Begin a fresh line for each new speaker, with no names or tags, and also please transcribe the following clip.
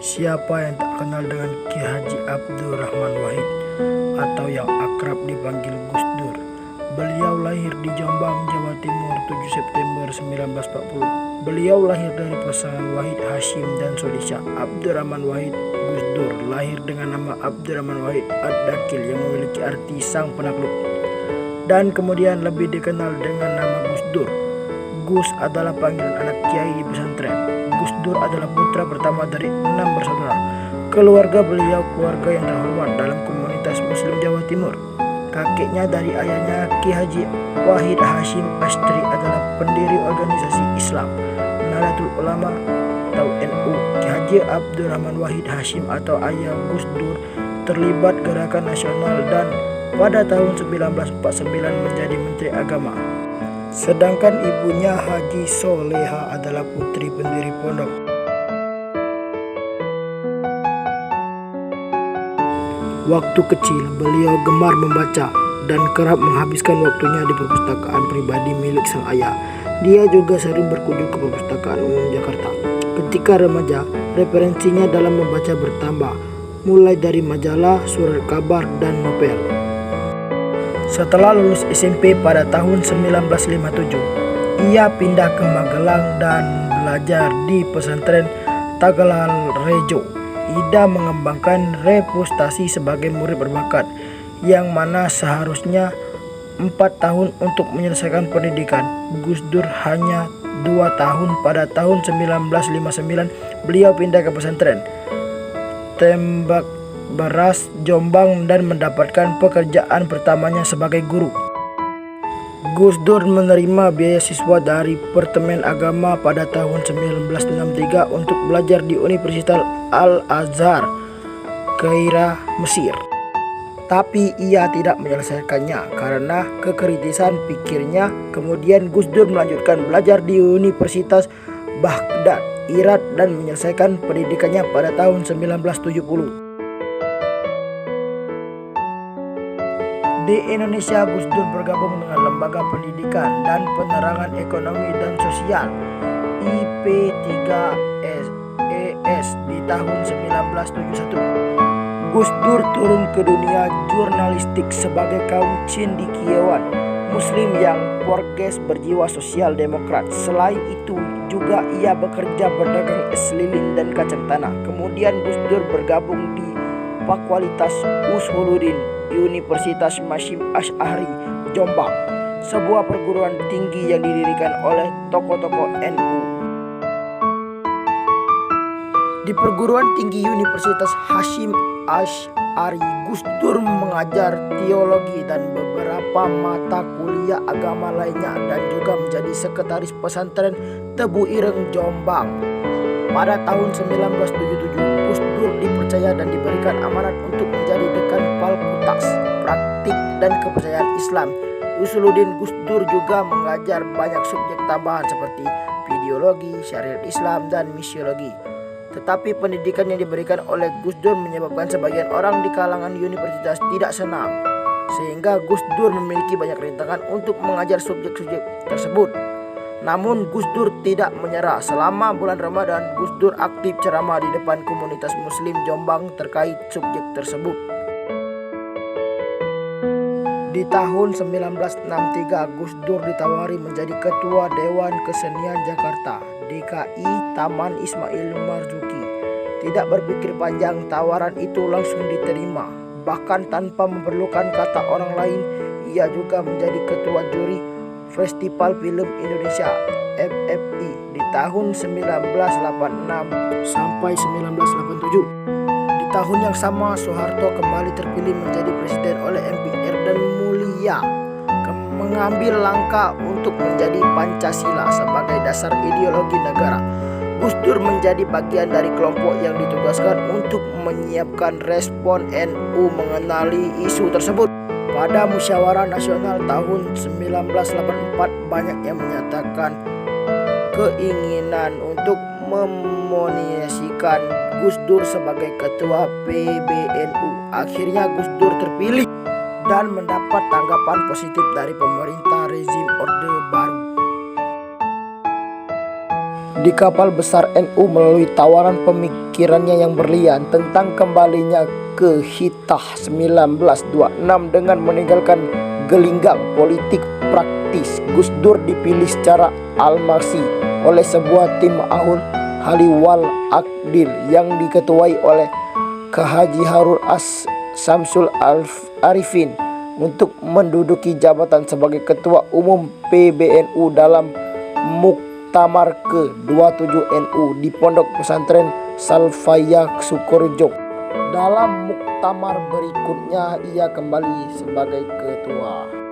Siapa yang tak kenal dengan Ki Haji Abdurrahman Wahid atau yang akrab dipanggil Gus Dur? Beliau lahir di Jombang, Jawa Timur 7 September 1940. Beliau lahir dari pasangan Wahid Hashim dan Sodisha Abdurrahman Wahid. Gus Dur lahir dengan nama Abdurrahman Wahid Ad-Dakil yang memiliki arti sang penakluk, dan kemudian lebih dikenal dengan nama Gus Dur. Gus adalah panggilan anak kiai di pesantren. Gus Dur adalah putra pertama dari 6 bersaudara. Keluarga beliau keluarga yang terhormat dalam komunitas Muslim Jawa Timur. Kakeknya dari ayahnya, Ki Haji Wahid Hashim Ash'ari, adalah pendiri organisasi Islam Nahdlatul Ulama atau NU. Ki Haji Abdurrahman Wahid Hashim atau ayah Gus Dur terlibat gerakan nasional dan pada tahun 1949 menjadi Menteri Agama. Sedangkan ibunya Haji Soleha adalah putri pendiri pondok. Waktu kecil beliau gemar membaca dan kerap menghabiskan waktunya di perpustakaan pribadi milik sang ayah. Dia juga sering berkunjung ke perpustakaan umum Jakarta. Ketika remaja, referensinya dalam membaca bertambah, mulai dari majalah, surat kabar, dan novel. Setelah lulus SMP pada tahun 1957, ia pindah ke Magelang dan belajar di pesantren Tegalan Rejo. Ida mengembangkan reputasi sebagai murid berbakat, yang mana seharusnya 4 tahun untuk menyelesaikan pendidikan. Gus Dur hanya 2 tahun. Pada tahun 1959, beliau pindah ke pesantren Tembak Beras, Jombang, dan mendapatkan pekerjaan pertamanya sebagai guru. Gus Dur menerima beasiswa dari Departemen Agama pada tahun 1963 untuk belajar di Universitas Al-Azhar, Kairo, Mesir. Tapi ia tidak menyelesaikannya karena kekritisan pikirnya. Kemudian Gus Dur melanjutkan belajar di Universitas Baghdad, Irak, dan menyelesaikan pendidikannya pada tahun 1970. Di Indonesia, Gus Dur bergabung dengan Lembaga Pendidikan dan Penerangan Ekonomi dan Sosial IP3ES di tahun 1971. Gus Dur turun ke dunia jurnalistik sebagai kaum cendekiawan Muslim yang progres berjiwa sosial demokrat. Selain itu juga ia bekerja berdagang es lilin dan kacang tanah. Kemudian Gus Dur bergabung di Fakultas Usuluddin Universitas Hashim Ash'ari, Jombang, sebuah perguruan tinggi yang didirikan oleh tokoh-tokoh NU. Di perguruan tinggi Universitas Hashim Ash'ari, Gus Dur mengajar teologi dan beberapa mata kuliah agama lainnya, dan juga menjadi sekretaris pesantren Tebu Ireng, Jombang. Pada tahun 1977, Gus Dur dipercaya dan diberikan amanat untuk menjadi dekan Fakultas Praktik dan Kepercayaan Islam Usuluddin. Gus Dur juga mengajar banyak subjek tambahan seperti videologi, syariat Islam, dan misiologi. Tetapi pendidikan yang diberikan oleh Gus Dur menyebabkan sebagian orang di kalangan universitas tidak senang, sehingga Gus Dur memiliki banyak rintangan untuk mengajar subjek-subjek tersebut. Namun Gus Dur tidak menyerah. Selama bulan Ramadan, Gus Dur aktif ceramah di depan komunitas Muslim Jombang terkait subjek tersebut. Di tahun 1963, Gus Dur ditawari menjadi Ketua Dewan Kesenian Jakarta DKI Taman Ismail Marzuki. Tidak berpikir panjang, tawaran itu langsung diterima. Bahkan tanpa memerlukan kata orang lain, ia juga menjadi Ketua Juri Festival Film Indonesia FFI di tahun 1986 sampai 1987. Di tahun yang sama, Soeharto kembali terpilih menjadi presiden oleh MPR dan Mulia mengambil langkah untuk menjadi Pancasila sebagai dasar ideologi negara. Gus Dur menjadi bagian dari kelompok yang ditugaskan untuk menyiapkan respon NU mengenali isu tersebut. Pada musyawarah nasional tahun 1984, banyak yang menyatakan keinginan untuk memonisasikan Gus Dur sebagai ketua PBNU. Akhirnya Gus Dur terpilih dan mendapat tanggapan positif dari pemerintah rezim Orde Baru. di kapal besar NU melalui tawaran pemikirannya yang berlian tentang kembalinya ke hitah 1926 dengan meninggalkan gelinggang politik praktis. Gus Dur dipilih secara almasi oleh sebuah tim Ahul Haliwal Akdil yang diketuai oleh Haji Harun Samsul Arifin untuk menduduki jabatan sebagai Ketua Umum PBNU dalam Muktamar ke-27 NU di Pondok Pesantren Salfaya Sukorejo. Dalam muktamar berikutnya ia kembali sebagai ketua.